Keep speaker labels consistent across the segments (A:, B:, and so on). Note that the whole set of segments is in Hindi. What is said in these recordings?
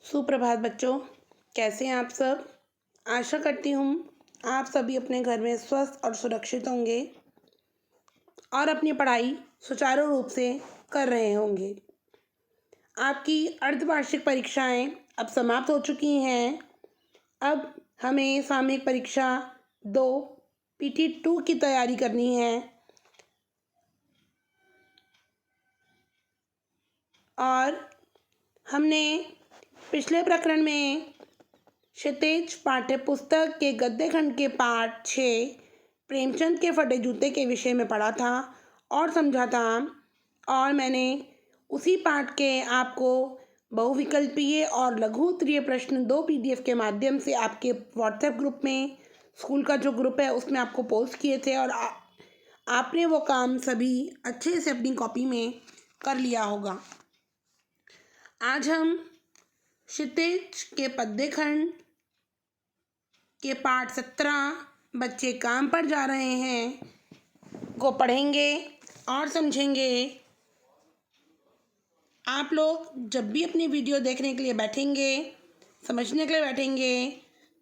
A: सुप्रभात बच्चों, कैसे हैं आप सब। आशा करती हूँ आप सभी अपने घर में स्वस्थ और सुरक्षित होंगे और अपनी पढ़ाई सुचारू रूप से कर रहे होंगे। आपकी अर्धवार्षिक परीक्षाएं अब समाप्त हो चुकी हैं। अब हमें सामयिक परीक्षा 2 PT2 की तैयारी करनी है और हमने पिछले प्रकरण में क्षितिज पाठ्य पुस्तक के गद्य खंड के पाठ 6 प्रेमचंद के फटे जूते के विषय में पढ़ा था और समझा था, और मैंने उसी पाठ के आपको बहुविकल्पीय और लघु उत्तरीय प्रश्न 2 PDF के माध्यम से आपके व्हाट्सएप ग्रुप में, स्कूल का जो ग्रुप है उसमें आपको पोस्ट किए थे और आपने वो काम सभी अच्छे से अपनी कॉपी में कर लिया होगा। आज हम क्षितिज के पद्य खंड के पाठ 17 बच्चे काम पर जा रहे हैं को पढ़ेंगे और समझेंगे। आप लोग जब भी अपनी वीडियो देखने के लिए बैठेंगे, समझने के लिए बैठेंगे,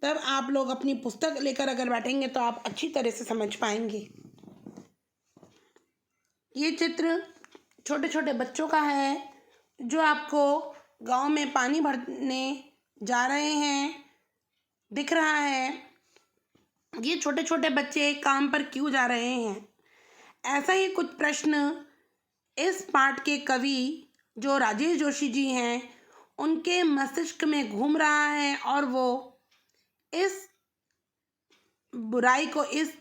A: तब आप लोग अपनी पुस्तक लेकर अगर बैठेंगे तो आप अच्छी तरह से समझ पाएंगे। ये चित्र छोटे छोटे बच्चों का है जो आपको गांव में पानी भरने जा रहे हैं दिख रहा है। ये छोटे छोटे बच्चे काम पर क्यों जा रहे हैं, ऐसा ही कुछ प्रश्न इस पाठ के कवि जो राजेश जोशी जी हैं उनके मस्तिष्क में घूम रहा है और वो इस बुराई को, इस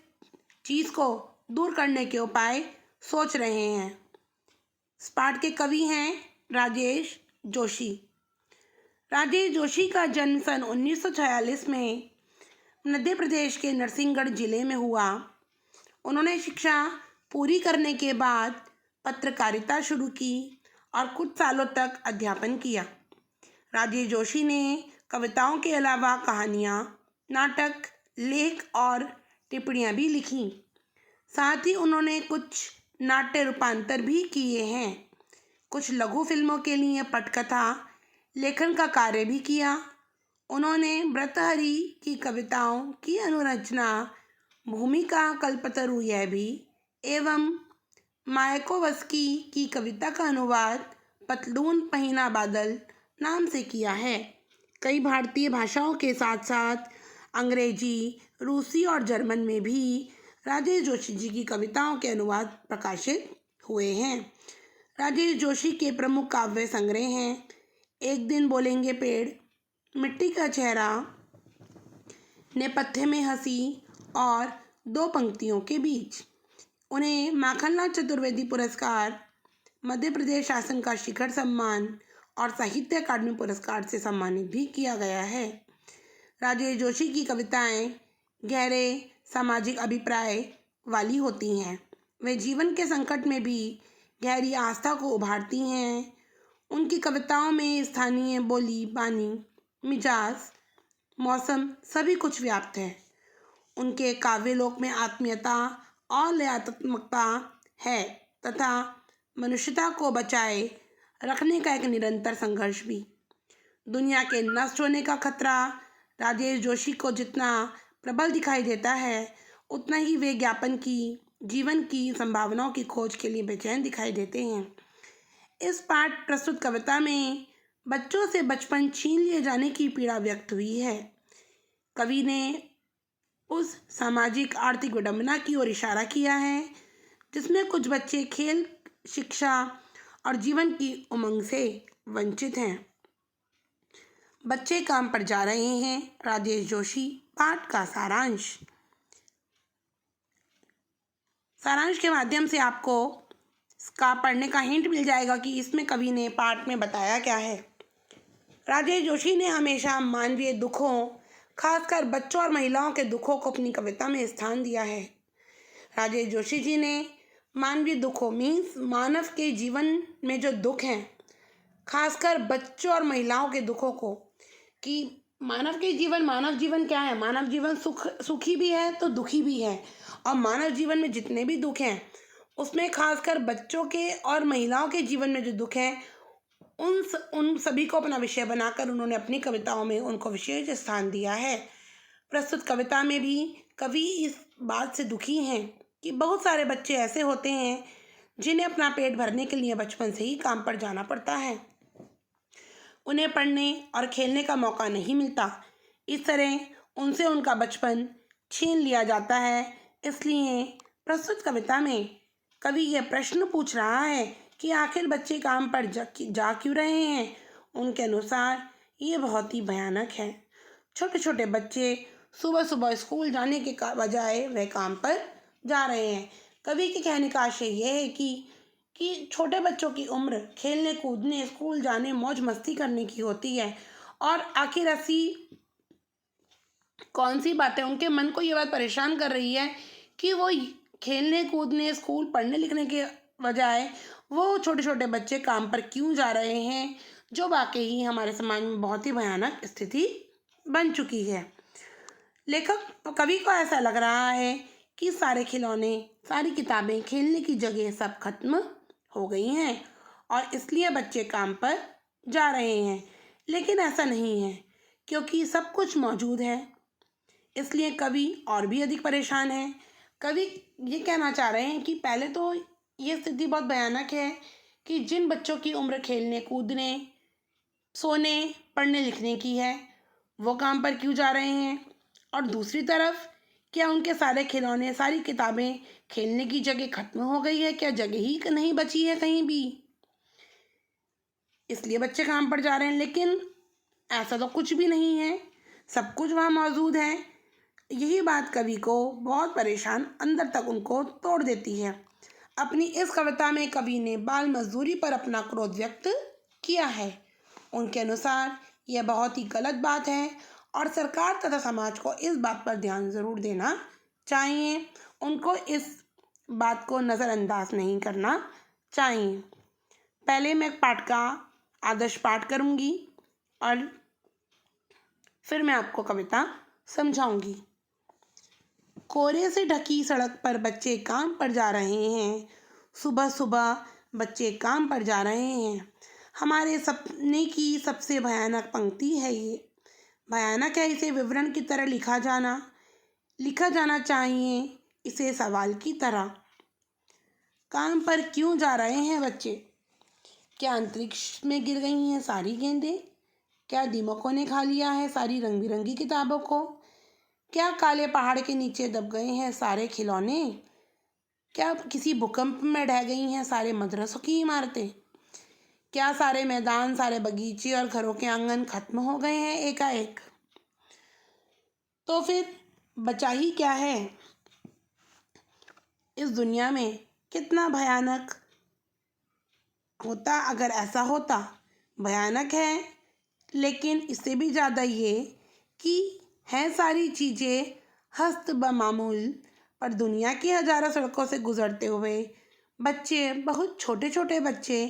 A: चीज़ को दूर करने के उपाय सोच रहे हैं। इस पाठ के कवि हैं राजेश जोशी। राजेश जोशी का जन्म सन 1946 में मध्य प्रदेश के नरसिंहगढ़ जिले में हुआ। उन्होंने शिक्षा पूरी करने के बाद पत्रकारिता शुरू की और कुछ सालों तक अध्यापन किया। राजेश जोशी ने कविताओं के अलावा कहानियाँ, नाटक, लेख और टिप्पणियाँ भी लिखीं। साथ ही उन्होंने कुछ नाट्य रूपांतर भी किए हैं। कुछ लघु फिल्मों के लिए पटकथा लेखन का कार्य भी किया। उन्होंने भर्तृहरि की कविताओं की अनुरचना, भूमिका, कल्पतरु यह भी एवं मायाकोव्स्की की कविता का अनुवाद पतलून पहिना बादल नाम से किया है। कई भारतीय भाषाओं के साथ साथ अंग्रेजी, रूसी और जर्मन में भी राजेश जोशी जी की कविताओं के अनुवाद प्रकाशित हुए हैं। राजेश जोशी के प्रमुख काव्य संग्रह हैं एक दिन बोलेंगे पेड़, मिट्टी का चेहरा, नेपथ्य में हंसी और दो पंक्तियों के बीच। उन्हें माखनलाल चतुर्वेदी पुरस्कार, मध्य प्रदेश शासन का शिखर सम्मान और साहित्य अकादमी पुरस्कार से सम्मानित भी किया गया है। राजेश जोशी की कविताएं गहरे सामाजिक अभिप्राय वाली होती हैं। वे जीवन के संकट में भी गहरी आस्था को उभारती हैं। उनकी कविताओं में स्थानीय बोली, बानी, मिजाज, मौसम सभी कुछ व्याप्त है। उनके काव्यलोक में आत्मीयता और लयात्मकता है तथा मनुष्यता को बचाए रखने का एक निरंतर संघर्ष भी। दुनिया के नष्ट होने का खतरा राजेश जोशी को जितना प्रबल दिखाई देता है, उतना ही वे ज्ञापन की, जीवन की संभावनाओं की खोज के लिए बेचैन दिखाई देते हैं। इस पाठ प्रस्तुत कविता में बच्चों से बचपन छीन लिए जाने की पीड़ा व्यक्त हुई है। कवि ने उस सामाजिक आर्थिक विडंबना की ओर इशारा किया है जिसमें कुछ बच्चे खेल, शिक्षा और जीवन की उमंग से वंचित हैं। बच्चे काम पर जा रहे हैं। राजेश जोशी। पाठ का सारांश के माध्यम से आपको इसका पढ़ने का हिंट मिल जाएगा कि इसमें कवि ने पाठ में बताया क्या है। राजेश जोशी ने हमेशा मानवीय दुखों, खासकर बच्चों और महिलाओं के दुखों को अपनी कविता में स्थान दिया है। राजेश जोशी जी ने मानवीय दुखों मीन्स मानव के जीवन में जो दुख हैं, खासकर बच्चों और महिलाओं के दुखों को, कि मानव जीवन क्या है, मानव जीवन सुखी भी है तो दुखी भी है, और मानव जीवन में जितने भी दुख हैं उसमें खासकर बच्चों के और महिलाओं के जीवन में जो दुख हैं उन सभी को अपना विषय बनाकर उन्होंने अपनी कविताओं में उनको विशेष स्थान दिया है। प्रस्तुत कविता में भी कवि इस बात से दुखी हैं कि बहुत सारे बच्चे ऐसे होते हैं जिन्हें अपना पेट भरने के लिए बचपन से ही काम पर जाना पड़ता है। उन्हें पढ़ने और खेलने का मौका नहीं मिलता। इस तरह उनसे उनका बचपन छीन लिया जाता है। इसलिए प्रस्तुत कविता में कवि यह प्रश्न पूछ रहा है कि आखिर बच्चे काम पर जा क्यों रहे हैं। उनके अनुसार ये बहुत ही भयानक है। छोटे छोटे बच्चे सुबह सुबह स्कूल जाने के बजाय वह काम पर जा रहे हैं। कवि के कहने का आशय यह है कि छोटे बच्चों की उम्र खेलने कूदने स्कूल जाने मौज मस्ती करने की होती है, और आखिर ऐसी कौन सी बातें उनके मन को ये बात परेशान कर रही है कि वो खेलने कूदने स्कूल पढ़ने लिखने के बजाय वो छोटे छोटे बच्चे काम पर क्यों जा रहे हैं, जो वाकई ही हमारे समाज में बहुत ही भयानक स्थिति बन चुकी है। लेखक कवि को ऐसा लग रहा है कि सारे खिलौने सारी किताबें खेलने की जगह सब खत्म हो गई हैं और इसलिए बच्चे काम पर जा रहे हैं। लेकिन ऐसा नहीं है, क्योंकि सब कुछ मौजूद है। इसलिए कवि और भी अधिक परेशान है। कवि ये कहना चाह रहे हैं कि पहले तो ये स्थिति बहुत भयानक है कि जिन बच्चों की उम्र खेलने कूदने सोने पढ़ने लिखने की है वो काम पर क्यों जा रहे हैं, और दूसरी तरफ क्या उनके सारे खिलौने सारी किताबें खेलने की जगह खत्म हो गई है, क्या जगह ही नहीं बची है कहीं भी, इसलिए बच्चे काम पर जा रहे हैं। लेकिन ऐसा तो कुछ भी नहीं है, सब कुछ वहाँ मौजूद है। यही बात कवि को बहुत परेशान अंदर तक उनको तोड़ देती है। अपनी इस कविता में कवि ने बाल मजदूरी पर अपना क्रोध व्यक्त किया है। उनके अनुसार यह बहुत ही गलत बात है और सरकार तथा समाज को इस बात पर ध्यान ज़रूर देना चाहिए। उनको इस बात को नज़रअंदाज नहीं करना चाहिए। पहले मैं पाठ का आदर्श पाठ करूँगी और फिर मैं आपको कविता समझाऊंगी। कोहरे से ढकी सड़क पर बच्चे काम पर जा रहे हैं। सुबह सुबह बच्चे काम पर जा रहे हैं। हमारे सपने की सबसे भयानक पंक्ति है ये। भयानक है इसे विवरण की तरह लिखा जाना चाहिए, इसे सवाल की तरह। काम पर क्यों जा रहे हैं बच्चे? क्या अंतरिक्ष में गिर गई हैं सारी गेंदें? क्या दीमकों ने खा लिया है सारी रंग बिरंगी किताबों को? क्या काले पहाड़ के नीचे दब गए हैं सारे खिलौने? क्या किसी भूकंप में ढह गई हैं सारे मदरसों की इमारतें? क्या सारे मैदान सारे बगीचे और घरों के आंगन खत्म हो गए हैं एकाएक? तो फिर बचा ही क्या है? इस दुनिया में कितना भयानक होता अगर ऐसा होता। भयानक है, लेकिन इससे भी ज़्यादा ये कि हैं सारी चीज़ें हस्त बमामूल, पर दुनिया की हज़ारों सड़कों से गुजरते हुए बच्चे, बहुत छोटे छोटे बच्चे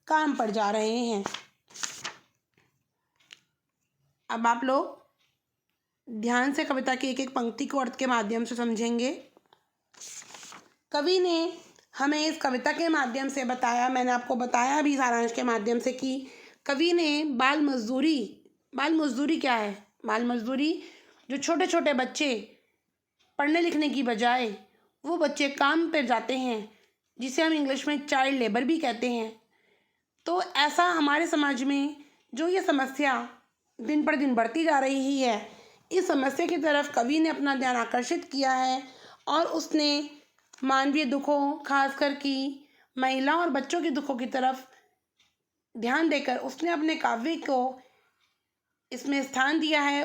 A: काम पर जा रहे हैं। अब आप लोग ध्यान से कविता की एक एक पंक्ति को अर्थ के माध्यम से समझेंगे। कवि ने हमें इस कविता के माध्यम से बताया, मैंने आपको बताया भी सारांश के माध्यम से, कि कवि ने बाल मजदूरी क्या है? बाल मजदूरी जो छोटे छोटे बच्चे पढ़ने लिखने की बजाय वो बच्चे काम पर जाते हैं, जिसे हम इंग्लिश में चाइल्ड लेबर भी कहते हैं। तो ऐसा हमारे समाज में जो ये समस्या दिन पर दिन बढ़ती जा रही है, इस समस्या की तरफ कवि ने अपना ध्यान आकर्षित किया है और उसने मानवीय दुखों, खासकर कि महिला और बच्चों के दुखों की तरफ ध्यान देकर उसने अपने काव्य को इसमें स्थान दिया है।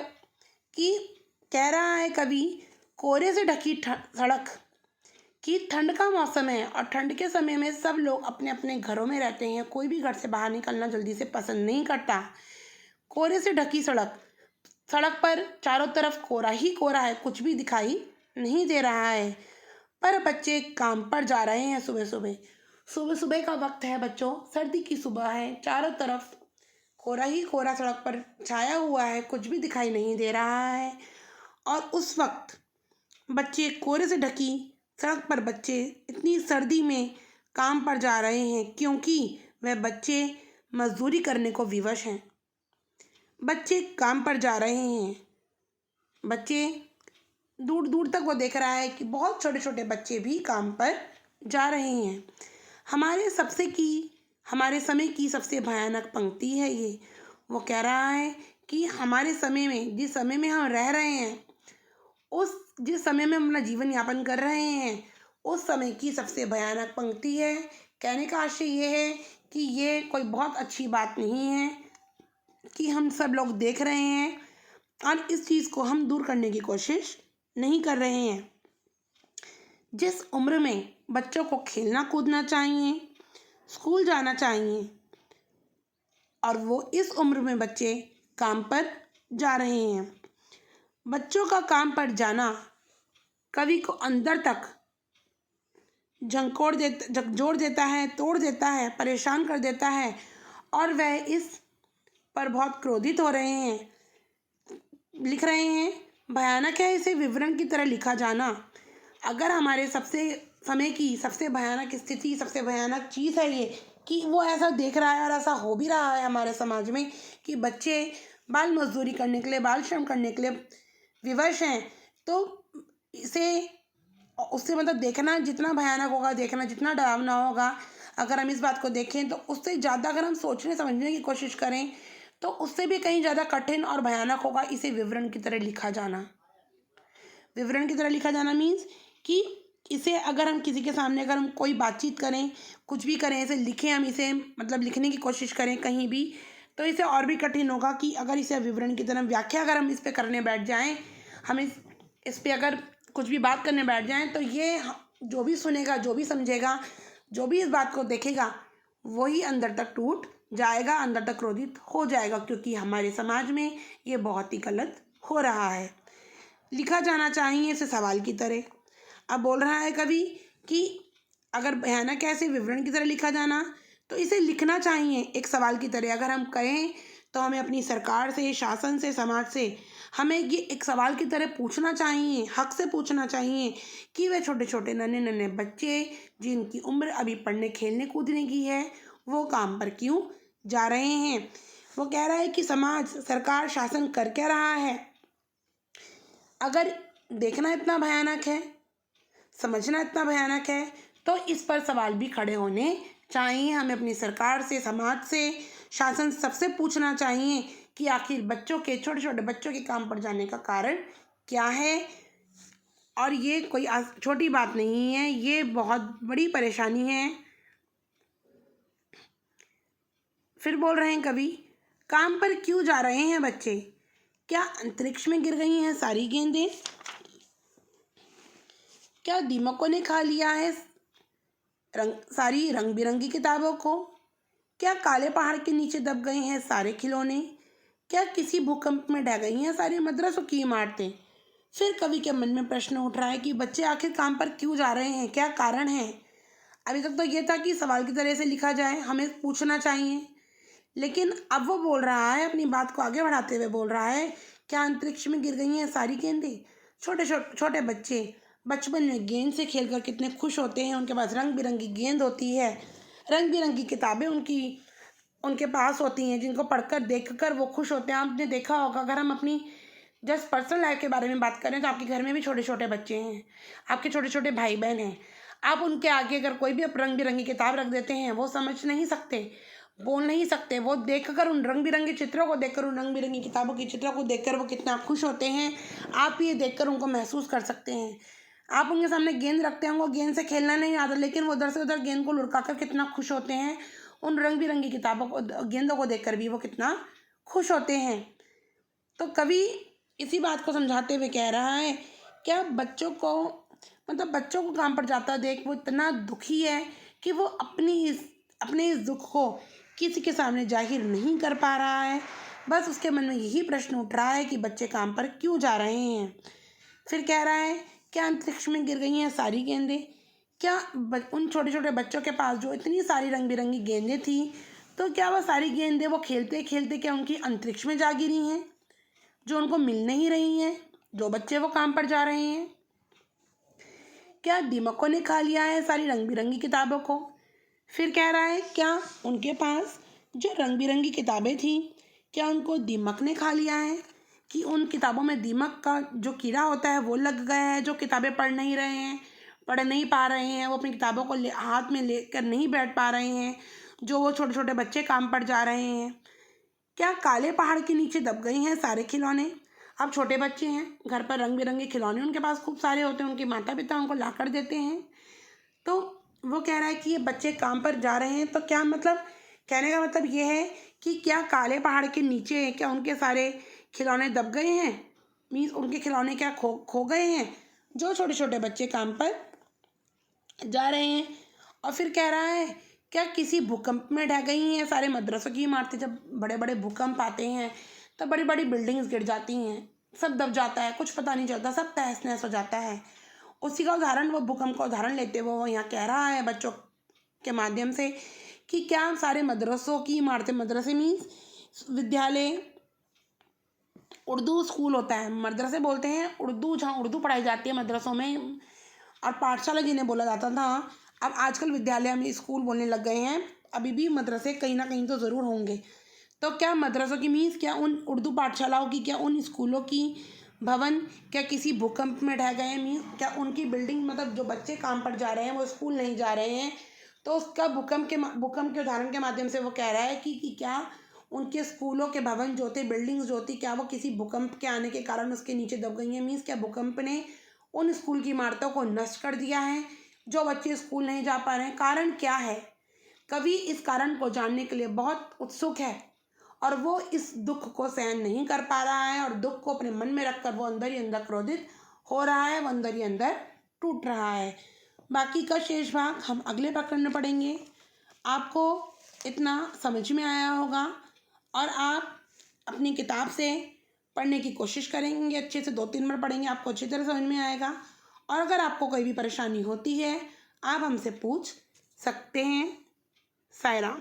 A: कि कह रहा है कवि, कोहरे से ढकी सड़क, कि ठंड का मौसम है और ठंड के समय में सब लोग अपने अपने घरों में रहते हैं, कोई भी घर से बाहर निकलना जल्दी से पसंद नहीं करता। कोहरे से ढकी सड़क पर चारों तरफ कोहरा ही कोहरा है, कुछ भी दिखाई नहीं दे रहा है, पर बच्चे काम पर जा रहे हैं। सुबह का वक्त है बच्चों, सर्दी की सुबह है, चारों तरफ कोहरा ही कोहरा सड़क पर छाया हुआ है, कुछ भी दिखाई नहीं दे रहा है। और उस वक्त बच्चे कोहरे से ढकी सड़क पर बच्चे इतनी सर्दी में काम पर जा रहे हैं, क्योंकि वह बच्चे मजदूरी करने को विवश हैं। बच्चे काम पर जा रहे हैं। बच्चे दूर दूर तक वो देख रहा है कि बहुत छोटे छोटे बच्चे भी काम पर जा रहे हैं। हमारे समय की सबसे भयानक पंक्ति है ये। वो कह रहा है कि हमारे समय में, जिस समय में हम रह रहे हैं, जिस समय में हम अपना जीवन यापन कर रहे हैं, उस समय की सबसे भयानक पंक्ति है। कहने का आशय ये है कि ये कोई बहुत अच्छी बात नहीं है कि हम सब लोग देख रहे हैं और इस चीज़ को हम दूर करने की कोशिश नहीं कर रहे हैं। जिस उम्र में बच्चों को खेलना कूदना चाहिए, स्कूल जाना चाहिए, और वो इस उम्र में बच्चे काम पर जा रहे हैं। बच्चों का काम पर जाना कवि को अंदर तक झकझोर देता है, तोड़ देता है, परेशान कर देता है, और वह इस पर बहुत क्रोधित हो रहे हैं। लिख रहे हैं, भयानक है इसे विवरण की तरह लिखा जाना। अगर हमारे समय की सबसे भयानक स्थिति, सबसे भयानक चीज़ है ये कि वो ऐसा देख रहा है और ऐसा हो भी रहा है हमारे समाज में कि बच्चे बाल मजदूरी करने के लिए, बाल श्रम करने के लिए विवश हैं, तो उससे मतलब देखना जितना भयानक होगा, देखना जितना डरावना होगा, अगर हम इस बात को देखें तो उससे ज़्यादा अगर हम सोचने समझने की कोशिश करें तो उससे भी कहीं ज़्यादा कठिन और भयानक होगा इसे विवरण की तरह लिखा जाना। विवरण की तरह लिखा जाना मीन्स कि इसे अगर हम किसी के सामने, अगर हम कोई बातचीत करें, कुछ भी करें, ऐसे लिखें, हम इसे मतलब लिखने की कोशिश करें कहीं भी, तो इसे और भी कठिन होगा कि अगर इसे विवरण की तरह व्याख्या अगर हम इस पर करने बैठ जाएं, हम इस पर अगर कुछ भी बात करने बैठ जाएं, तो ये जो भी सुनेगा, जो भी समझेगा, जो भी इस बात को देखेगा, वही अंदर तक टूट जाएगा, अंदर तक क्रोधित हो जाएगा, क्योंकि हमारे समाज में ये बहुत ही गलत हो रहा है। लिखा जाना चाहिए इसे सवाल की तरह। अब बोल रहा है कवि कि अगर भयानक है इसे विवरण की तरह लिखा जाना, तो इसे लिखना चाहिए एक सवाल की तरह। अगर हम कहें तो हमें अपनी सरकार से, शासन से, समाज से हमें ये एक सवाल की तरह पूछना चाहिए, हक से पूछना चाहिए कि वे छोटे छोटे नन्हे नन्हे बच्चे जिनकी उम्र अभी पढ़ने खेलने कूदने की है, वो काम पर क्यों जा रहे हैं। वो कह रहा है कि समाज, सरकार, शासन कर क्या रहा है। अगर देखना इतना भयानक है, समझना इतना भयानक है, तो इस पर सवाल भी खड़े होने चाहिए। हमें अपनी सरकार से, समाज से, शासन सबसे पूछना चाहिए कि आखिर बच्चों के, छोटे छोटे बच्चों के काम पर जाने का कारण क्या है। और ये कोई छोटी बात नहीं है, ये बहुत बड़ी परेशानी है। फिर बोल रहे हैं कवि, काम पर क्यों जा रहे हैं बच्चे? क्या अंतरिक्ष में गिर गई हैं सारी गेंदें? क्या दीमकों ने खा लिया है सारी रंग बिरंगी किताबों को? क्या काले पहाड़ के नीचे दब गए हैं सारे खिलौने? क्या किसी भूकंप में ढह गई हैं सारी मदरसों की इमारतें? फिर कवि के मन में प्रश्न उठ रहा है कि बच्चे आखिर काम पर क्यों जा रहे हैं, क्या कारण है। अभी तक तो ये था कि सवाल की तरह से लिखा जाए, हमें पूछना चाहिए, लेकिन अब वो बोल रहा है, अपनी बात को आगे बढ़ाते हुए बोल रहा है, क्या अंतरिक्ष में गिर गई हैं सारी गेंदें? छोटे छोटे बच्चे बचपन में गेंद से खेलकर कितने खुश होते हैं, उनके पास रंग बिरंगी गेंद होती है, रंग बिरंगी किताबें उनके पास होती हैं, जिनको पढ़कर देखकर वो खुश होते हैं। आपने देखा होगा, अगर हम अपनी जस्ट पर्सनल लाइफ के बारे में बात करें तो आपके घर में भी छोटे छोटे बच्चे हैं, आपके छोटे छोटे भाई बहन हैं। आप उनके आगे अगर कोई भी रंग बिरंगी किताब रख देते हैं, वो समझ नहीं सकते, बोल नहीं सकते, वो देखकर, उन रंग बिरंगे चित्रों को देखकर, उन रंग बिरंगी किताबों की चित्रों को देखकर वो कितना खुश होते हैं, आप ये देखकर उनको महसूस कर सकते हैं। आप उनके सामने गेंद रखते हैं, उनको गेंद से खेलना नहीं आता, लेकिन वो उधर से उधर गेंद को लुढ़काकर कितना खुश होते हैं। उन रंग बिरंगी किताबों को, गेंदों को देखकर भी वो कितना खुश होते हैं। तो कवि इसी बात को समझाते हुए कह रहा है, क्या बच्चों को काम पर जाता देख वो इतना दुखी है कि वो अपने इस दुख को किसी के सामने जाहिर नहीं कर पा रहा है। बस उसके मन में यही प्रश्न उठ रहा है कि बच्चे काम पर क्यों जा रहे हैं। फिर कह रहा है, क्या अंतरिक्ष में गिर गई हैं सारी गेंदें? क्या उन छोटे छोटे बच्चों के पास जो इतनी सारी रंग बिरंगी गेंदें थी, तो क्या वह सारी गेंदें वो खेलते खेलते क्या उनकी अंतरिक्ष में जा गिरी हैं, जो उनको मिल नहीं रही हैं, जो बच्चे वो काम पर जा रहे हैं? क्या दीमकों ने खा लिया है सारी रंग बिरंगी किताबों को? फिर कह रहा है, क्या उनके पास जो रंग बिरंगी किताबें थीं, क्या उनको दीमक ने खा लिया है कि उन किताबों में दीमक का जो कीड़ा होता है वो लग गया है, जो किताबें पढ़ नहीं रहे हैं, पढ़ नहीं पा रहे हैं, वो अपनी किताबों को हाथ में लेकर नहीं बैठ पा रहे हैं, जो वो छोटे छोटे बच्चे काम पर जा रहे हैं। क्या काले पहाड़ के नीचे दब गए हैं सारे खिलौने? अब छोटे बच्चे हैं, घर पर रंग बिरंगे खिलौने उनके पास खूब सारे होते हैं, उनके माता पिता उनको ला कर देते हैं। तो वो कह रहा है कि ये बच्चे काम पर जा रहे हैं, तो क्या मतलब, कहने का मतलब ये है कि क्या काले पहाड़ के नीचे क्या उनके सारे खिलौने दब गए हैं? मीन्स उनके खिलौने क्या खो गए हैं, जो छोटे छोटे बच्चे काम पर जा रहे हैं। और फिर कह रहा है क्या किसी भूकंप में ढह गई हैं सारे मदरसों की इमारतें? जब बड़े बड़े भूकंप आते हैं तब बड़ी बड़ी बिल्डिंग्स गिर जाती हैं, सब दब जाता है, कुछ पता नहीं चलता, सब तहस नहस हो जाता है। उसी का उदाहरण, वो भूकंप का उदाहरण लेते हुए वो यहाँ कह रहा है बच्चों के माध्यम से कि क्या सारे मदरसों की इमारतें, मदरसे मीन्स विद्यालय, उर्दू स्कूल होता है, मदरसे बोलते हैं उर्दू, जहाँ उर्दू पढ़ाई जाती है मदरसों में, और पाठशाला जिन्हें बोला जाता था। अब आजकल विद्यालय में स्कूल बोलने लग गए हैं, अभी भी मदरसे कहीं ना कहीं तो ज़रूर होंगे। तो क्या मदरसों की मीन्स, क्या उन उर्दू पाठशालाओं की, क्या उन स्कूलों की भवन क्या किसी भूकंप में ढह गए हैं? मीन्स क्या उनकी बिल्डिंग, मतलब जो बच्चे काम पर जा रहे हैं वो स्कूल नहीं जा रहे हैं, तो उसका भूकंप के उदाहरण के माध्यम से वो कह रहा है कि क्या उनके स्कूलों के भवन जो थे, बिल्डिंग्स जो थी, क्या वो किसी भूकंप के आने के कारण उसके नीचे दब गई हैं? मीन्स क्या भूकंप ने उन स्कूल की इमारतों को नष्ट कर दिया है, जो बच्चे स्कूल नहीं जा पा रहे हैं? कारण क्या है? कवि इस कारण को जानने के लिए बहुत उत्सुक है और वो इस दुख को सहन नहीं कर पा रहा है, और दुख को अपने मन में रखकर वो अंदर ही अंदर क्रोधित हो रहा है, वो अंदर ही अंदर टूट रहा है। बाकी का शेष भाग हम अगले प्रकरण में पढ़ेंगे। आपको इतना समझ में आया होगा और आप अपनी किताब से पढ़ने की कोशिश करेंगे, अच्छे से 2-3 बार पढ़ेंगे, आपको अच्छी तरह समझ में आएगा। और अगर आपको कोई भी परेशानी होती है आप हमसे पूछ सकते हैं। सायरा।